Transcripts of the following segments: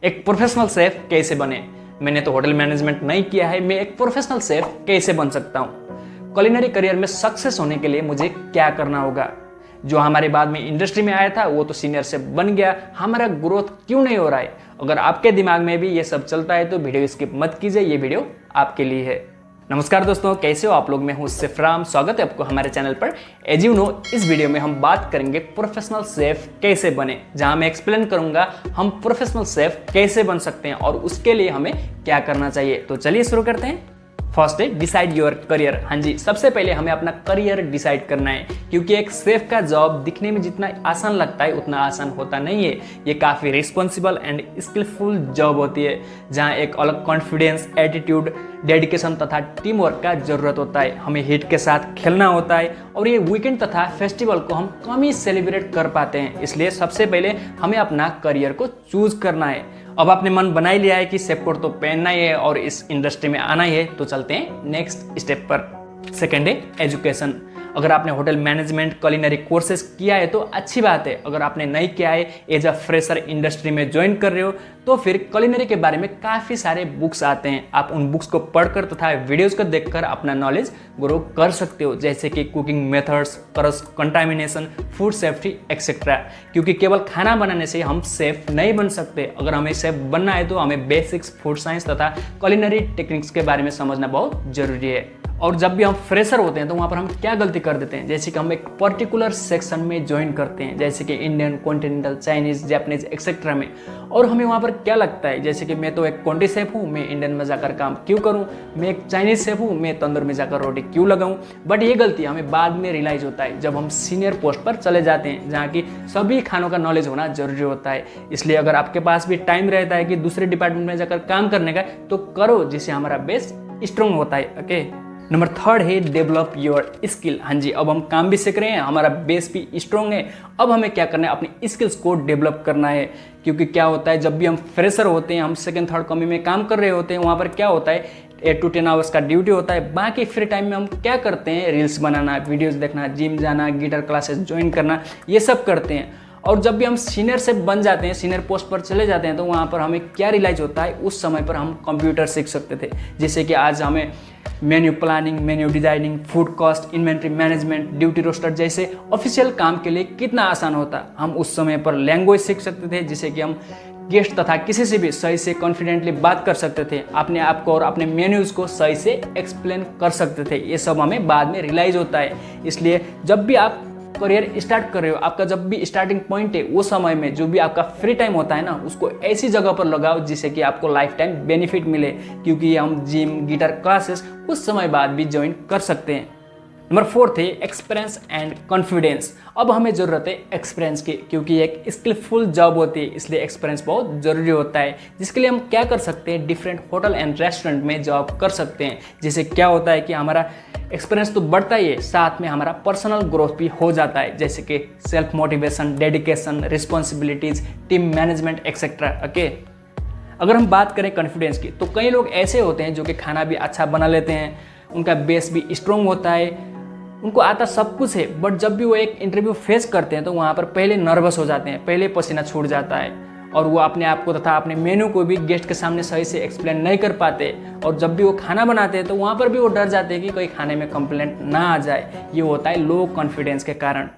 एक professional chef कैसे बने। मैंने तो होटल मैनेजमेंट नहीं किया है, मैं एक प्रोफेशनल शेफ कैसे बन सकता हूँ। कुलिनरी करियर में सक्सेस होने के लिए मुझे क्या करना होगा। जो हमारे बाद में इंडस्ट्री में आया था वो तो सीनियर शेफ बन गया, हमारा ग्रोथ क्यों नहीं हो रहा है। अगर आपके दिमाग में भी ये सब चलता है तो वीडियो स्किप मत कीजिए, ये वीडियो आपके लिए है। नमस्कार दोस्तों, कैसे हो आप लोग। मैं हूं सिफराम, स्वागत है आपको हमारे चैनल पर। एज यू नो, इस वीडियो में हम बात करेंगे प्रोफेशनल शेफ कैसे बने, जहां मैं एक्सप्लेन करूंगा हम प्रोफेशनल शेफ कैसे बन सकते हैं और उसके लिए हमें क्या करना चाहिए। तो चलिए शुरू करते हैं। फर्स्ट है डिसाइड योर करियर। हाँ जी, सबसे पहले हमें अपना करियर डिसाइड करना है, क्योंकि एक शेफ का जॉब दिखने में जितना आसान लगता है उतना आसान होता नहीं है। ये काफ़ी रिस्पॉन्सिबल एंड स्किलफुल जॉब होती है, जहाँ एक अलग कॉन्फिडेंस, एटीट्यूड, डेडिकेशन तथा टीम वर्क का जरूरत होता है। हमें हिट के साथ खेलना होता है और ये वीकेंड तथा फेस्टिवल को हम कम ही सेलिब्रेट कर पाते हैं। इसलिए सबसे पहले हमें अपना करियर को चूज करना है। अब आपने मन बना ही लिया है कि शेफ कोट तो पहनना ही है और इस इंडस्ट्री में आना ही है, तो चलते हैं नेक्स्ट स्टेप पर। सेकेंड है एजुकेशन। अगर आपने होटल मैनेजमेंट कुलिनरी कोर्सेज किया है तो अच्छी बात है। अगर आपने नहीं किया है, एज अ फ्रेशर इंडस्ट्री में ज्वाइन कर रहे हो, तो फिर कुलिनरी के बारे में काफ़ी सारे बुक्स आते हैं। आप उन बुक्स को पढ़कर तथा वीडियोस को देखकर अपना नॉलेज ग्रो कर सकते हो, जैसे कि cooking methods, cross contamination, food safety etcetera. क्योंकि केवल खाना बनाने से हम शेफ नहीं बन सकते। अगर हमें शेफ बनना है तो हमें बेसिक्स फूड साइंस तथा कुलिनरी टेक्निक्स के बारे में समझना बहुत जरूरी है। और जब भी हम फ्रेशर होते हैं तो वहाँ पर हम क्या गलती कर देते हैं, जैसे कि हम एक पर्टिकुलर सेक्शन में ज्वाइन करते हैं, जैसे कि Indian, continental, Chinese, Japanese etcetera में। और हमें वहाँ पर क्या लगता है, जैसे कि मैं तो एक कॉन्टी शेफ हूँ, मैं इंडियन में जाकर काम क्यों करूँ, मैं एक चाइनीज शेफ हूँ, मैं तंदूर में जाकर रोटी क्यों लगाऊँ। बट ये गलती हमें बाद में रियलाइज होता है जब हम सीनियर पोस्ट पर चले जाते हैं, जहाँ की सभी खानों का नॉलेज होना जरूरी होता है। इसलिए अगर आपके पास भी टाइम रहता है कि दूसरे डिपार्टमेंट में जाकर काम करने का, तो करो, जिससे हमारा बेस स्ट्रॉन्ग होता है। ओके, नंबर थर्ड है डेवलप योर स्किल। हाँ जी, अब हम काम भी सीख रहे हैं, हमारा बेस भी स्ट्रॉन्ग है। अब हमें क्या करना है, अपनी स्किल्स को डेवलप करना है। क्योंकि क्या होता है, जब भी हम फ्रेशर होते हैं, हम सेकंड थर्ड कंपनी में काम कर रहे होते हैं, वहाँ पर क्या होता है, 8 to 10 आवर्स का ड्यूटी होता है। बाकी फ्री टाइम में हम क्या करते हैं, रील्स बनाना, वीडियोज़ देखना, जिम जाना, गिटार क्लासेस ज्वाइन करना, ये सब करते हैं। और जब भी हम सीनियर से बन जाते हैं, सीनियर पोस्ट पर चले जाते हैं, तो वहाँ पर हमें क्या रियलाइज होता है, उस समय पर हम कंप्यूटर सीख सकते थे। जैसे कि आज हमें menu planning, menu designing, food cost, inventory management, duty roster जैसे ऑफिशियल काम के लिए कितना आसान होता। हम उस समय पर लैंग्वेज सीख सकते थे, जिससे कि हम गेस्ट तथा किसी से भी सही से कॉन्फिडेंटली बात कर सकते थे, अपने आप को और अपने मेन्यूज़ को सही से एक्सप्लेन कर सकते थे। ये सब हमें बाद में रियलाइज होता है। इसलिए जब भी आप करियर स्टार्ट कर रहे हो, आपका जब भी स्टार्टिंग पॉइंट है, वो समय में जो भी आपका फ्री टाइम होता है ना, उसको ऐसी जगह पर लगाओ जिससे कि आपको लाइफ टाइम बेनिफिट मिले। क्योंकि हम जिम, गिटार क्लासेस कुछ समय बाद भी ज्वाइन कर सकते हैं। नंबर फोर्थ है एक्सपीरियंस एंड कॉन्फिडेंस। अब हमें ज़रूरत है एक्सपीरियंस की, क्योंकि एक स्किलफुल जॉब होती है, इसलिए एक्सपीरियंस बहुत ज़रूरी होता है। जिसके लिए हम क्या कर सकते हैं, डिफरेंट होटल एंड रेस्टोरेंट में जॉब कर सकते हैं। जिससे क्या होता है कि हमारा एक्सपीरियंस तो बढ़ता ही है, साथ में हमारा पर्सनल ग्रोथ भी हो जाता है, जैसे कि self motivation, dedication, responsibilities, team management etcetera. Okay, अगर हम बात करें कॉन्फिडेंस की, तो कई लोग ऐसे होते हैं जो कि खाना भी अच्छा बना लेते हैं, उनका बेस भी स्ट्रॉन्ग होता है, उनको आता सब कुछ है, बट जब भी वो एक इंटरव्यू फेस करते हैं तो वहाँ पर पहले नर्वस हो जाते हैं, पहले पसीना छूट जाता है और वो अपने आप को तथा अपने मेन्यू को भी गेस्ट के सामने सही से एक्सप्लेन नहीं कर पाते। और जब भी वो खाना बनाते हैं तो वहाँ पर भी वो डर जाते हैं कि कोई खाने में कंप्लेंट ना आ जाए। ये होता है लो कॉन्फिडेंस के कारण।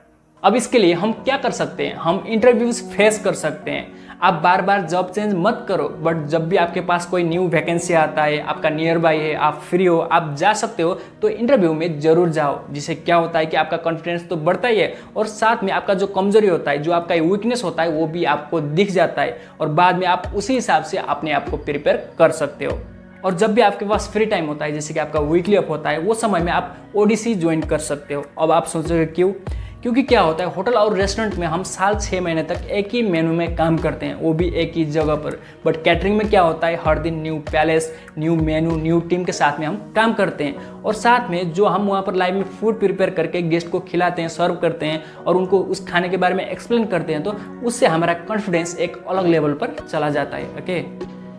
अब इसके लिए हम क्या कर सकते हैं, हम इंटरव्यूज फेस कर सकते हैं। आप बार बार जॉब चेंज मत करो, बट जब भी आपके पास कोई न्यू वैकेंसी आता है, आपका नियर बाई है, आप फ्री हो, आप जा सकते हो, तो इंटरव्यू में जरूर जाओ। जिससे क्या होता है कि आपका कॉन्फिडेंस तो बढ़ता ही है और साथ में आपका जो कमजोरी होता है, जो आपका वीकनेस होता है, वो भी आपको दिख जाता है और बाद में आप उसी हिसाब से अपने आप को प्रिपेयर कर सकते हो। और जब भी आपके पास फ्री टाइम होता है, जैसे कि आपका वीकली ऑफ होता है, वो समय में आप ओडीसी ज्वाइन कर सकते हो। अब आप सोचोगे क्यों, क्योंकि क्या होता है, होटल और रेस्टोरेंट में हम साल 6 महीने तक एक ही मेनू में काम करते हैं, वो भी एक ही जगह पर। बट कैटरिंग में क्या होता है, हर दिन न्यू पैलेस, न्यू मेनू, न्यू टीम के साथ में हम काम करते हैं। और साथ में जो हम वहाँ पर लाइव में फूड प्रिपेयर करके गेस्ट को खिलाते हैं, सर्व करते हैं और उनको उस खाने के बारे में एक्सप्लेन करते हैं, तो उससे हमारा कॉन्फिडेंस एक अलग लेवल पर चला जाता है। ओके,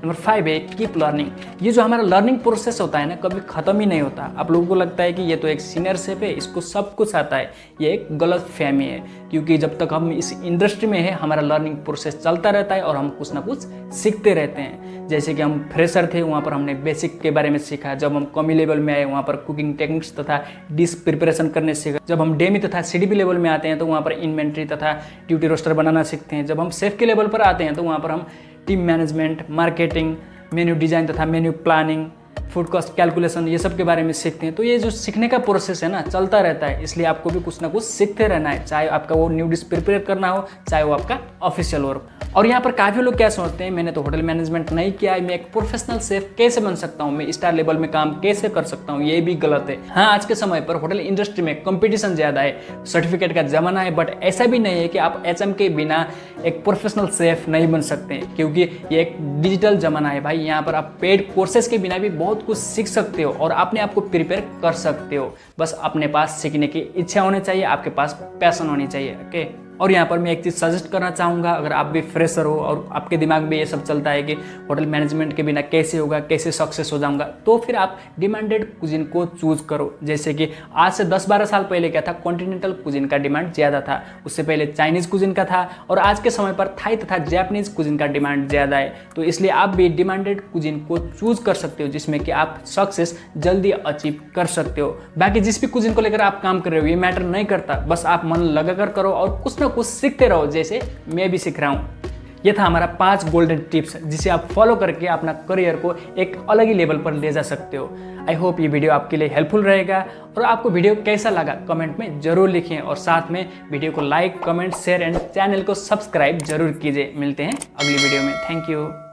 नंबर 5 है कीप लर्निंग। ये जो हमारा लर्निंग प्रोसेस होता है ना, कभी खत्म ही नहीं होता। आप लोगों को लगता है कि ये तो एक सीनियर शेफ है, इसको सब कुछ आता है, ये एक गलत फहमी है। क्योंकि जब तक हम इस इंडस्ट्री में है, हमारा लर्निंग प्रोसेस चलता रहता है और हम कुछ ना कुछ सीखते रहते हैं। जैसे कि हम फ्रेशर थे, वहाँ पर हमने बेसिक के बारे में सीखा। जब हम कमी लेवल में आए, वहाँ पर कुकिंग टेक्निक्स तथा डिश प्रिपरेशन करने सीखा। जब हम डेमी तथा सीडीपी लेवल में आते हैं तो वहाँ पर इन्वेंट्री तथा ड्यूटी रोस्टर बनाना सीखते हैं। जब हम शेफ के लेवल पर आते हैं तो वहाँ पर हम team management, marketing, menu design तथा menu planning, food cost calculation, ये सब के बारे में सीखते हैं। तो ये जो सीखने का प्रोसेस है ना, चलता रहता है। इसलिए आपको भी कुछ ना कुछ सीखते रहना है, चाहे आपका वो न्यू डिश प्रिपेयर करना हो, चाहे वो आपका ऑफिशियल वर्क। और यहाँ पर काफ़ी लोग क्या सोचते हैं, मैंने तो होटल मैनेजमेंट नहीं किया है, मैं एक प्रोफेशनल शेफ कैसे बन सकता हूँ, मैं स्टार लेवल में काम कैसे कर सकता हूँ। ये भी गलत है। हाँ, आज के समय पर होटल इंडस्ट्री में कंपटीशन ज़्यादा है, सर्टिफिकेट का जमाना है, बट ऐसा भी नहीं है कि आप HM के बिना एक प्रोफेशनल शेफ नहीं बन सकते हैं, क्योंकि ये एक डिजिटल जमाना है भाई। यहाँ पर आप पेड कोर्सेज के बिना भी बहुत कुछ सीख सकते हो और अपने आप को प्रिपेयर कर सकते हो। बस अपने पास सीखने की इच्छा होनी चाहिए, आपके पास पैशन होनी चाहिए। ओके। और यहाँ पर मैं एक चीज़ सजेस्ट करना चाहूँगा, अगर आप भी फ्रेशर हो और आपके दिमाग में ये सब चलता है कि होटल मैनेजमेंट के बिना कैसे होगा, कैसे सक्सेस हो जाऊँगा, तो फिर आप डिमांडेड कुजिन को चूज़ करो। जैसे कि आज से 10-12 साल पहले क्या था, कॉन्टिनेंटल कुजिन का डिमांड ज़्यादा था, उससे पहले चाइनीज़ कुजिन का था, और आज के समय पर थाई तथा जैपनीज़ कुजिन का डिमांड ज़्यादा है। तो इसलिए आप भी डिमांडेड कुजिन को चूज़ कर सकते हो, जिसमें कि आप सक्सेस जल्दी अचीव कर सकते हो। बाकी जिस भी कुजिन को लेकर आप काम कर रहे हो, ये मैटर नहीं करता, बस आप मन लगा कर करो और कुछ ना कुछ सीखते रहो, जैसे मैं भी सीख रहा हूँ। ये था हमारा 5 गोल्डन टिप्स, जिसे आप फॉलो करके अपना करियर को एक अलग ही लेवल पर ले जा सकते हो। आई होप ये वीडियो आपके लिए हेल्पफुल रहेगा, और आपको वीडियो कैसा लगा कमेंट में जरूर लिखें, और साथ में वीडियो को like, comment, share and channel को सब्सक्राइब जरूर कीजिए। मिलते हैं अगली वीडियो में। Thank you.